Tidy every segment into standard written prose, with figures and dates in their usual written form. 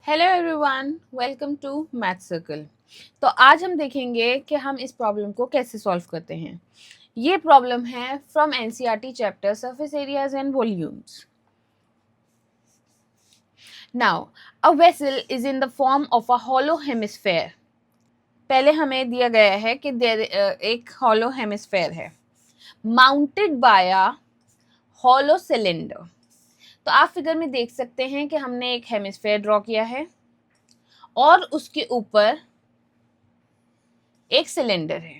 Hello everyone, welcome to math circle. तो आज हम देखेंगे कि हम इस प्रॉब्लम को कैसे सॉल्व करते हैं। ये प्रॉब्लम है from NCERT chapter surface areas and volumes. Now a vessel is in the form of a hollow hemisphere. पहले हमें दिया गया है कि एक हॉलो हेमिस्फेयर है mounted by a hollow cylinder. तो आप फिगर में देख सकते हैं कि हमने एक हेमिस्फेयर ड्रॉ किया है और उसके ऊपर एक सिलेंडर है।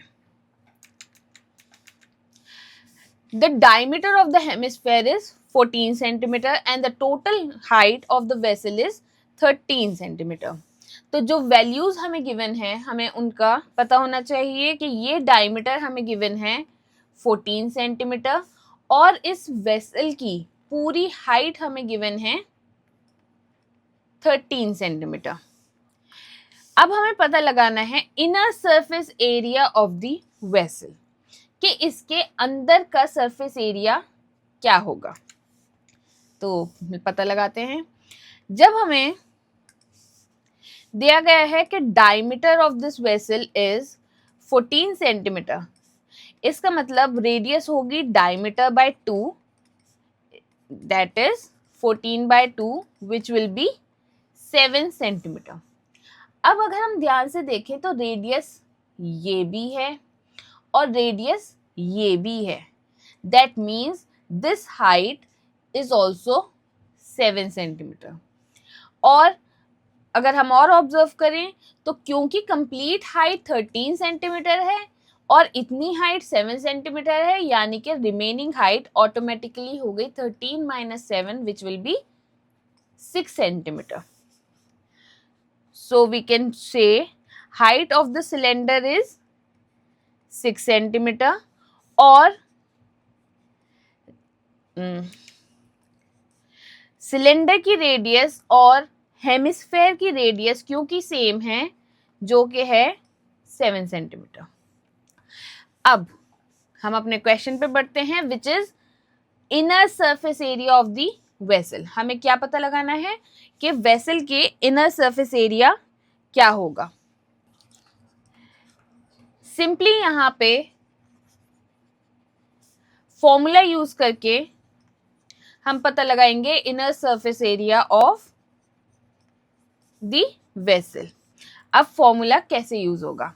The diameter of the hemisphere is 14 centimeter and the total height of the vessel is 13 centimeter. तो जो वैल्यूज हमें गिवन है हमें उनका पता होना चाहिए कि ये डायमीटर हमें गिवन है 14 सेंटीमीटर और इस वेसल की पूरी हाइट हमें गिवन है 13 सेंटीमीटर। अब हमें पता लगाना है inner surface area of the vessel कि इसके अंदर का सरफेस एरिया क्या होगा। तो पता लगाते हैं। जब हमें दिया गया है कि diameter of this vessel is 14 centimetre, इसका मतलब रेडियस होगी diameter by 2, that is 14 by 2 which will be 7 centimetre. अब अगर हम ध्यान से देखें तो रेडियस ये भी है और रेडियस ये भी है, that means this height is also 7 centimetre. और अगर हम और ऑब्जर्व करें तो क्योंकि कंप्लीट हाइट 13 सेंटीमीटर है और इतनी हाइट 7 सेंटीमीटर है, यानी कि रिमेनिंग हाइट ऑटोमेटिकली हो गई 13 minus 7 which will be 6 centimetre. So we can say height of the cylinder is 6 centimetre और सिलेंडर की रेडियस और हेमिस्फेयर की रेडियस क्योंकि सेम है जो कि है 7 सेंटीमीटर। अब हम अपने क्वेश्चन पे बढ़ते हैं which is inner surface area of the vessel. हमें क्या पता लगाना है कि वेसल के इनर सरफेस एरिया क्या होगा। सिंपली यहां पे फॉर्मूला यूज करके हम पता लगाएंगे inner surface area of the vessel. अब फॉर्मूला कैसे यूज होगा,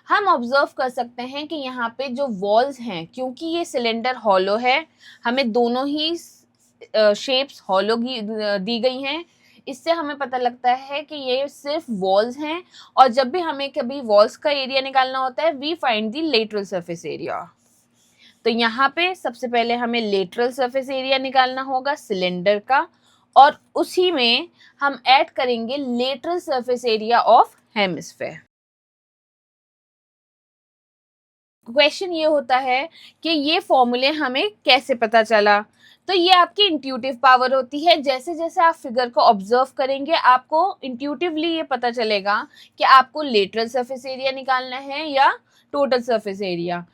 हम ऑब्जर्व कर सकते हैं कि यहाँ पे जो वॉल्स हैं, क्योंकि ये सिलेंडर हॉलो है, हमें दोनों ही शेप्स हॉलो दी गई हैं। इससे हमें पता लगता है कि ये सिर्फ वॉल्स हैं और जब भी हमें कभी वॉल्स का एरिया निकालना होता है we find the lateral surface area. तो यहाँ पे सबसे पहले हमें लेटरल सरफेस एरिया निकालना होगा सिलेंडर का और उसी में हम ऐड करेंगे lateral surface area of hemisphere. Question ये होता है कि ये फॉर्मूले हमें कैसे पता चला। तो ये आपकी इंट्यूटिव पावर होती है। जैसे जैसे आप फिगर को ऑब्जर्व करेंगे आपको इंट्यूटिवली ये पता चलेगा कि आपको लेटरल सरफेस एरिया निकालना है या टोटल सरफेस एरिया।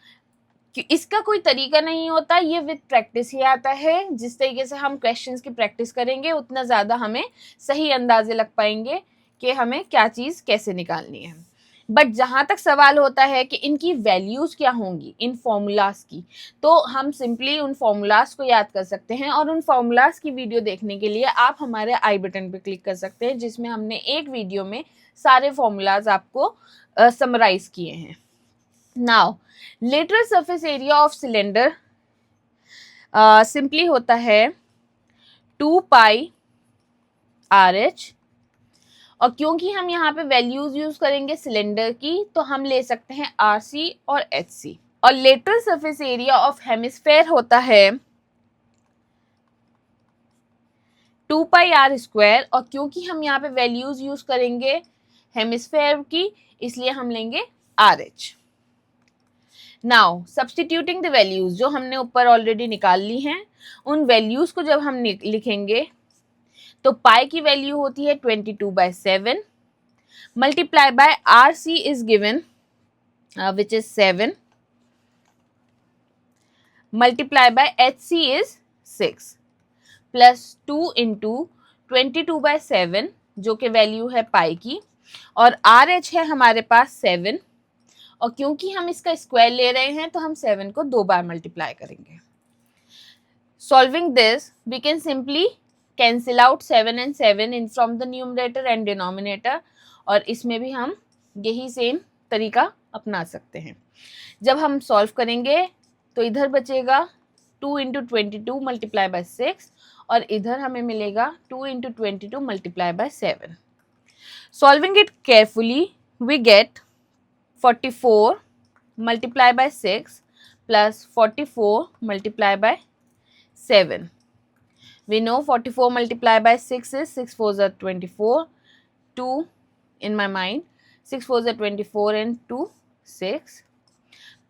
इसका कोई तरीका नहीं होता, ये विद प्रैक्टिस ही आता है। जिस तरीके से हम क्वेश्चंस की प्रैक्टिस करेंगे उतना ज़्यादा हमें सही अंदाजे लग पाएंगे कि हमें क्या चीज़ कैसे निकालनी है। बट जहाँ तक सवाल होता है कि इनकी वैल्यूज़ क्या होंगी इन फॉर्मूलाज की, तो हम सिंपली उन फॉर्मूलाज को याद कर सकते हैं और उन फॉर्मूलाज की वीडियो देखने के लिए आप हमारे आई बटन पर क्लिक कर सकते हैं, जिसमें हमने एक वीडियो में सारे फॉर्मूलाज आपको समराइज किए हैं। Now lateral surface area of cylinder simply होता है 2 पाई RH और क्योंकि हम यहाँ पे वैल्यूज यूज करेंगे सिलेंडर की तो हम ले सकते हैं RC और HC। और lateral surface area of hemisphere होता है 2 पाई R² और क्योंकि हम यहाँ पे वैल्यूज यूज करेंगे हेमिस्फेयर की इसलिए हम लेंगे RH। Now substituting the values जो हमने ऊपर ऑलरेडी निकाल ली हैं, उन वैल्यूज को जब हम लिखेंगे तो पाई की वैल्यू होती है 22/7 multiply by RC is given which is 7 multiply by HC is 6 plus 2 into 22/7 जो कि वैल्यू है पाई की, और आर एच है हमारे पास 7, और क्योंकि हम इसका स्क्वायर ले रहे हैं तो हम 7 को 2 बार मल्टीप्लाई करेंगे। Solving this we can simply cancel out 7 and 7 in from the numerator and denominator, और इसमें भी हम यही सेम तरीका अपना सकते हैं। जब हम सॉल्व करेंगे तो इधर बचेगा 2 into 22 मल्टीप्लाई बाय 6, और इधर हमें मिलेगा 2 into 22 multiply by 7। Solving it carefully we get 44 multiply by 6 plus 44 multiply by 7. We know 44 multiply by 6 is 6 4s are 24, 2 in my mind, 6 4s are 24 and 2 6,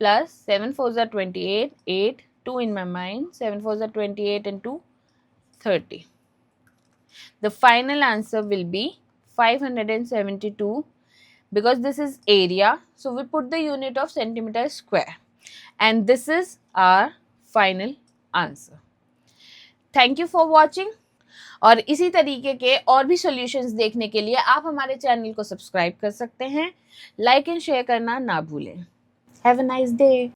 plus 7 4s are 28, 8, 2 in my mind, 7 4s are 28 and 2 30. The final answer will be 572, because this is area, so we put the unit of centimeter square, and this is our final answer. Thank you for watching. और इसी तरीके के और भी solutions देखने के लिए आप हमारे चैनल को सब्सक्राइब कर सकते हैं। लाइक एंड शेयर करना ना भूलें। Have a nice day.